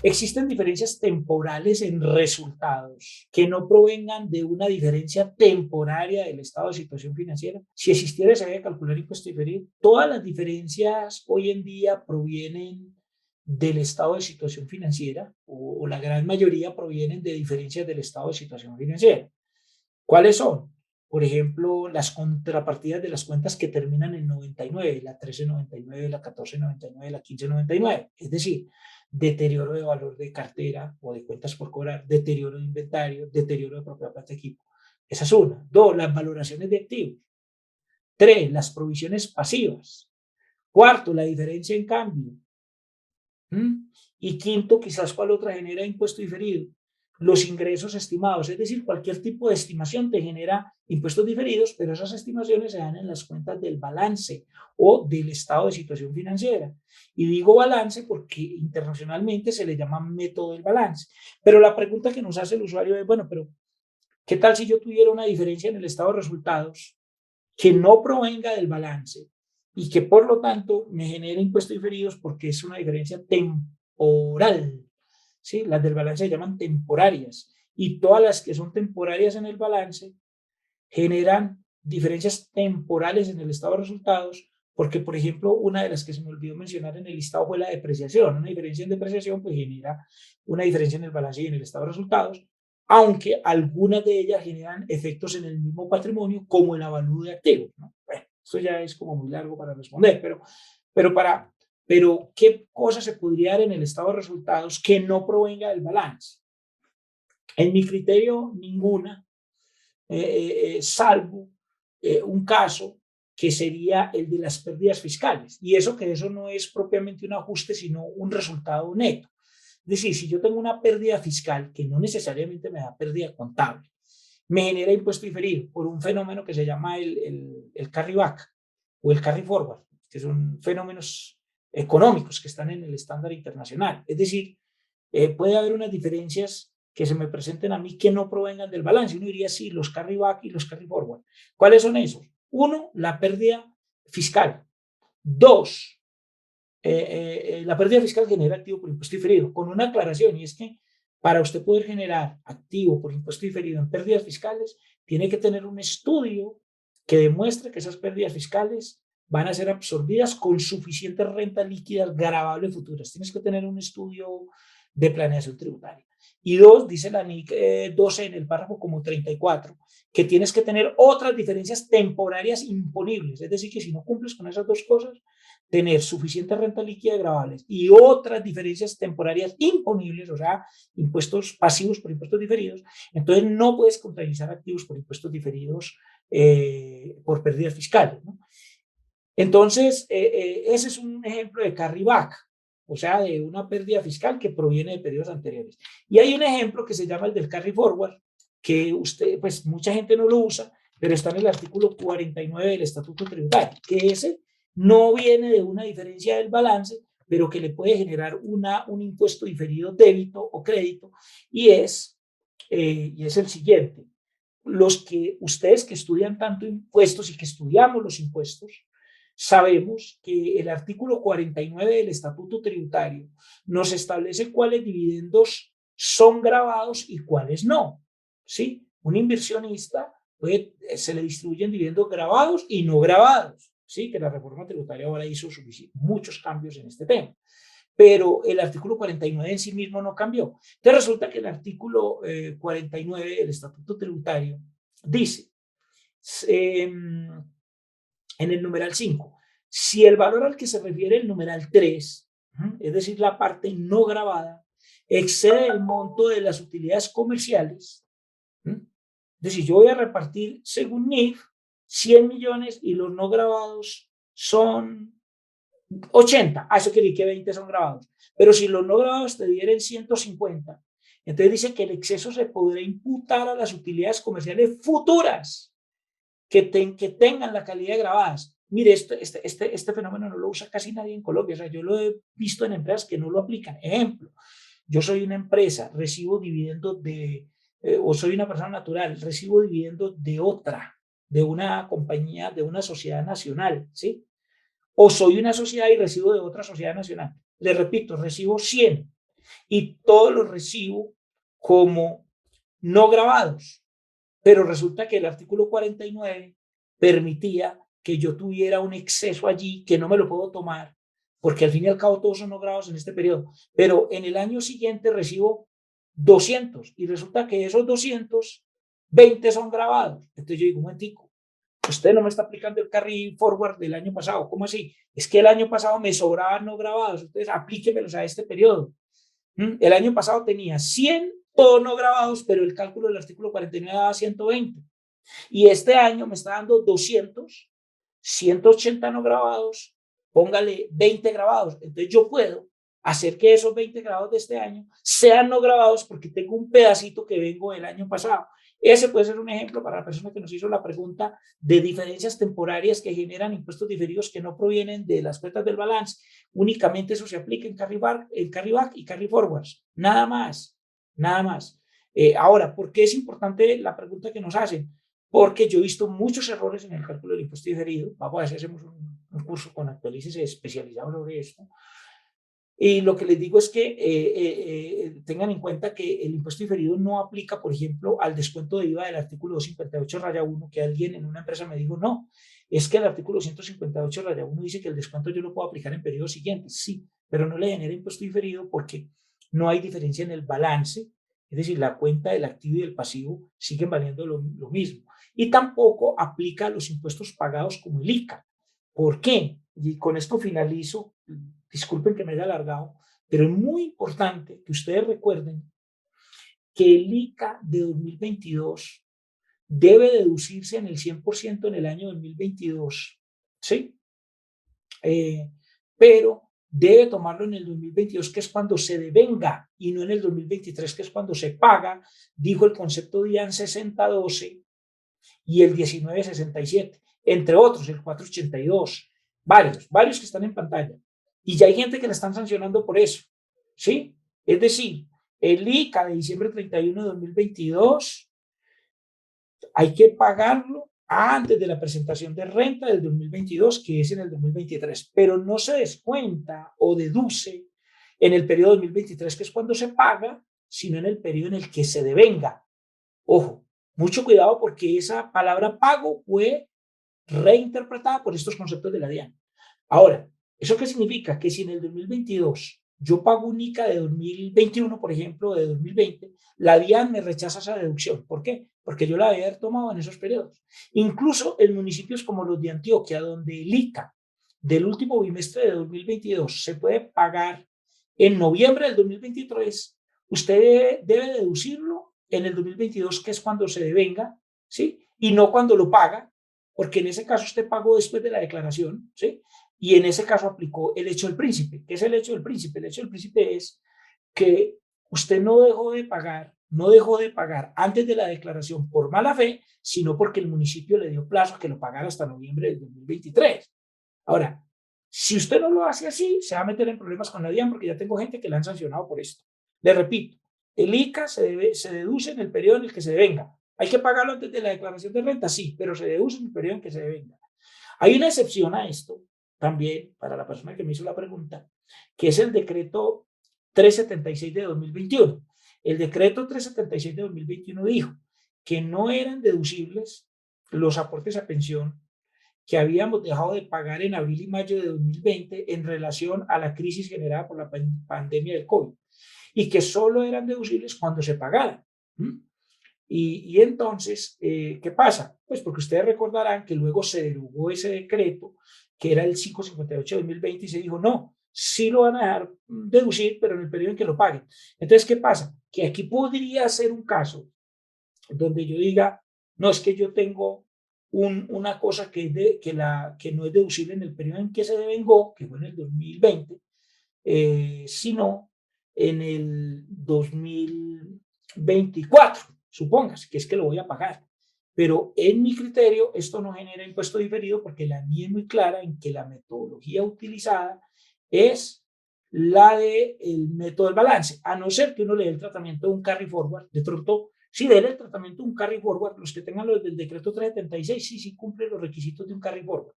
Existen diferencias temporales en resultados que no provengan de una diferencia temporaria del estado de situación financiera. Si existiera, se debe calcular impuesto diferido. Todas las diferencias hoy en día provienen del estado de situación financiera o la gran mayoría provienen de diferencias del estado de situación financiera. ¿Cuáles son? Por ejemplo, las contrapartidas de las cuentas que terminan en 99, la 1399, la 1499, la 1599. Es decir, deterioro de valor de cartera o de cuentas por cobrar, deterioro de inventario, deterioro de propiedad, planta, equipo. Esa es una. Dos, las valoraciones de activos. Tres, las provisiones pasivas. Cuarto, la diferencia en cambio. Y quinto, quizás cuál otra genera impuesto diferido. Los ingresos estimados, es decir, cualquier tipo de estimación te genera impuestos diferidos, pero esas estimaciones se dan en las cuentas del balance o del estado de situación financiera. Y digo balance porque internacionalmente se le llama método del balance. Pero la pregunta que nos hace el usuario es, bueno, pero ¿qué tal si yo tuviera una diferencia en el estado de resultados que no provenga del balance y que por lo tanto me genere impuestos diferidos porque es una diferencia temporal? ¿Sí? Las del balance se llaman temporarias y todas las que son temporarias en el balance generan diferencias temporales en el estado de resultados porque, por ejemplo, una de las que se me olvidó mencionar en el listado fue la depreciación. Una diferencia en depreciación pues genera una diferencia en el balance y en el estado de resultados, aunque algunas de ellas generan efectos en el mismo patrimonio, como el avalúo de activos, ¿no? Bueno, esto ya es como muy largo para responder, pero, para, pero ¿qué cosa se podría dar en el estado de resultados que no provenga del balance? En mi criterio, ninguna, salvo un caso que sería el de las pérdidas fiscales. Y eso que eso no es propiamente un ajuste, sino un resultado neto. Es decir, si yo tengo una pérdida fiscal que no necesariamente me da pérdida contable, me genera impuesto diferido por un fenómeno que se llama el carry back o el carry forward, que son fenómenos económicos que están en el estándar internacional. Es decir, puede haber unas diferencias que se me presenten a mí que no provengan del balance. Uno diría, sí, los carry back y los carry forward. ¿Cuáles son esos? Uno, la pérdida fiscal. Dos, la pérdida fiscal genera activo por impuesto diferido, con una aclaración, y es que para usted poder generar activo por impuesto diferido en pérdidas fiscales, tiene que tener un estudio que demuestre que esas pérdidas fiscales van a ser absorbidas con suficientes rentas líquidas gravables futuras. Tienes que tener un estudio de planeación tributaria. Y dos, dice la NIC 12 en el párrafo como 34, que tienes que tener otras diferencias temporarias imponibles. Es decir, que si no cumples con esas dos cosas, tener suficiente renta líquida gravables y otras diferencias temporarias imponibles, o sea, impuestos pasivos por impuestos diferidos, entonces no puedes contabilizar activos por impuestos diferidos por pérdidas fiscales, ¿no? Entonces, ese es un ejemplo de carry back, o sea, de una pérdida fiscal que proviene de periodos anteriores. Y hay un ejemplo que se llama el del carry forward, que usted, pues mucha gente no lo usa, pero está en el artículo 49 del Estatuto Tributario, que ese no viene de una diferencia del balance, pero que le puede generar un impuesto diferido débito o crédito, y es el siguiente. Los que ustedes que estudian tanto impuestos y que estudiamos los impuestos, sabemos que el artículo 49 del Estatuto Tributario nos establece cuáles dividendos son grabados y cuáles no. ¿Sí? Un inversionista se le distribuyen dividendos grabados y no grabados. Sí, que la reforma tributaria ahora hizo muchos cambios en este tema. Pero el artículo 49 en sí mismo no cambió. Entonces resulta que el artículo 49 del Estatuto Tributario dice, eh, en el numeral 5, si el valor al que se refiere el numeral 3, es decir, la parte no grabada, excede el monto de las utilidades comerciales, es decir, yo voy a repartir según NIF 100 millones y los no grabados son 80, eso quiere decir que 20 son grabados, pero si los no grabados te dieren 150, entonces dice que el exceso se podrá imputar a las utilidades comerciales futuras que tengan la calidad de grabadas. Mire, este fenómeno no lo usa casi nadie en Colombia, o sea, yo lo he visto en empresas que no lo aplican. Ejemplo, yo soy una empresa, recibo dividendos o soy una persona natural, recibo dividendos de otra, de una compañía, de una sociedad nacional, ¿sí? O soy una sociedad y recibo de otra sociedad nacional. Le repito, recibo 100 y todos los recibo como no grabados. Pero resulta que el artículo 49 permitía que yo tuviera un exceso allí que no me lo puedo tomar, porque al fin y al cabo todos son no grabados en este periodo. Pero en el año siguiente recibo 200 y resulta que esos 220 son grabados. Entonces yo digo, un momentico, usted no me está aplicando el carry forward del año pasado. ¿Cómo así? Es que el año pasado me sobraban no grabados, entonces aplíquemelos a este periodo. El año pasado tenía 100 todos no grabados, pero el cálculo del artículo 49 daba 120. Y este año me está dando 200, 180 no grabados, póngale 20 grabados. Entonces yo puedo hacer que esos 20 grabados de este año sean no grabados porque tengo un pedacito que vengo del año pasado. Ese puede ser un ejemplo para la persona que nos hizo la pregunta de diferencias temporarias que generan impuestos diferidos que no provienen de las cuentas del balance. Únicamente eso se aplica en carry back y carry forwards. Nada más, nada más. Ahora, ¿por qué es importante la pregunta que nos hacen? Porque yo he visto muchos errores en el cálculo del impuesto diferido. Vamos a ver si hacemos un curso con Actualices especializado sobre esto. Y lo que les digo es que tengan en cuenta que el impuesto diferido no aplica, por ejemplo, al descuento de IVA del artículo 258-1, que alguien en una empresa me dijo, no, es que el artículo 158-1 dice que el descuento yo lo puedo aplicar en periodos siguientes. Sí, pero no le genera impuesto diferido porque no hay diferencia en el balance, es decir, la cuenta del activo y del pasivo siguen valiendo lo mismo. Y tampoco aplica a los impuestos pagados como el ICA. ¿Por qué? Y con esto finalizo. Disculpen que me haya alargado, pero es muy importante que ustedes recuerden que el ICA de 2022 debe deducirse en el 100% en el año 2022, ¿sí? Pero debe tomarlo en el 2022, que es cuando se devenga, y no en el 2023, que es cuando se paga, dijo el concepto DIAN 6012 y el 1967, entre otros, el 482, varios que están en pantalla. Y ya hay gente que le están sancionando por eso, ¿sí? Es decir, el ICA de diciembre 31 de 2022 hay que pagarlo antes de la presentación de renta del 2022, que es en el 2023, pero no se descuenta o deduce en el periodo 2023, que es cuando se paga, sino en el periodo en el que se devenga. Ojo, mucho cuidado porque esa palabra pago fue reinterpretada por estos conceptos de la DIAN. Ahora, ¿eso qué significa? Que si en el 2022 yo pago un ICA de 2021, por ejemplo, de 2020, la DIAN me rechaza esa deducción. ¿Por qué? Porque yo la había tomado en esos periodos. Incluso en municipios como los de Antioquia, donde el ICA del último bimestre de 2022 se puede pagar en noviembre del 2023, usted debe deducirlo en el 2022, que es cuando se devenga, ¿sí? Y no cuando lo paga, porque en ese caso usted pagó después de la declaración, ¿sí? Y en ese caso aplicó el hecho del príncipe. ¿Qué es el hecho del príncipe? El hecho del príncipe es que usted no dejó de pagar antes de la declaración por mala fe, sino porque el municipio le dio plazo a que lo pagara hasta noviembre del 2023. Ahora, si usted no lo hace así, se va a meter en problemas con la DIAN porque ya tengo gente que la han sancionado por esto. Le repito, el ICA se deduce en el periodo en el que se devenga. ¿Hay que pagarlo antes de la declaración de renta? Sí, pero se deduce en el periodo en que se devenga. Hay una excepción a esto también para la persona que me hizo la pregunta, que es el decreto 376 de 2021. El decreto 376 de 2021 dijo que no eran deducibles los aportes a pensión que habíamos dejado de pagar en abril y mayo de 2020 en relación a la crisis generada por la pandemia del COVID y que solo eran deducibles cuando se pagaran. Y entonces, ¿qué pasa? Pues porque ustedes recordarán que luego se derogó ese decreto, que era el 558 de 2020, y se dijo, no, sí lo van a dejar deducir, pero en el periodo en que lo paguen. Entonces, ¿qué pasa? Que aquí podría ser un caso donde yo diga, no, es que yo tengo una cosa que no es deducible en el periodo en que se devengó, que fue en el 2020, sino en el 2024, supóngase, que es que lo voy a pagar. Pero en mi criterio, esto no genera impuesto diferido porque la mía es muy clara en que la metodología utilizada es la del método del balance, a no ser que uno le dé el tratamiento de un carry forward. De pronto, si dé el tratamiento de un carry forward, los que tengan los del decreto 376, sí cumplen los requisitos de un carry forward.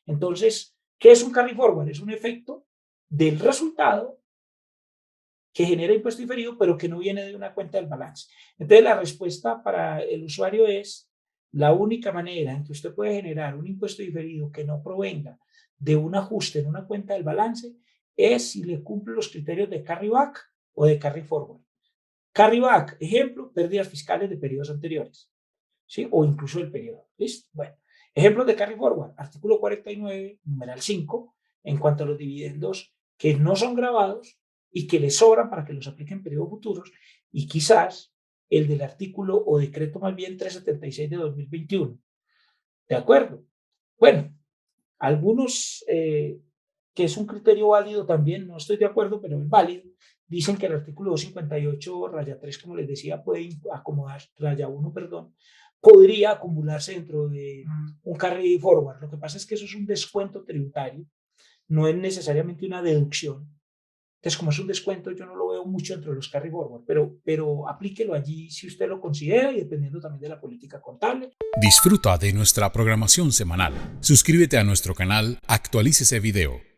Entonces, ¿qué es un carry forward? Es un efecto del resultado que genera impuesto diferido, pero que no viene de una cuenta del balance. Entonces, la respuesta para el usuario es: la única manera en que usted puede generar un impuesto diferido que no provenga de un ajuste en una cuenta del balance es si le cumple los criterios de carry back o de carry forward. Carry back, ejemplo, pérdidas fiscales de periodos anteriores, ¿sí? O incluso del periodo. ¿Listo? Bueno, ejemplos de carry forward, artículo 49, numeral 5, en cuanto a los dividendos que no son grabados y que le sobran para que los apliquen en periodos futuros, y quizás el del artículo o decreto más bien 376 de 2021. ¿De acuerdo? Bueno, algunos, que es un criterio válido también, no estoy de acuerdo, pero es válido, dicen que el artículo 258, raya 3, como les decía, puede acomodar, raya 1, perdón, podría acumularse dentro de un carry forward. Lo que pasa es que eso es un descuento tributario, no es necesariamente una deducción. Entonces, como es un descuento, yo no lo veo mucho dentro de los carry forward, pero aplíquelo allí si usted lo considera y dependiendo también de la política contable. Disfruta de nuestra programación semanal. Suscríbete a nuestro canal, actualícese video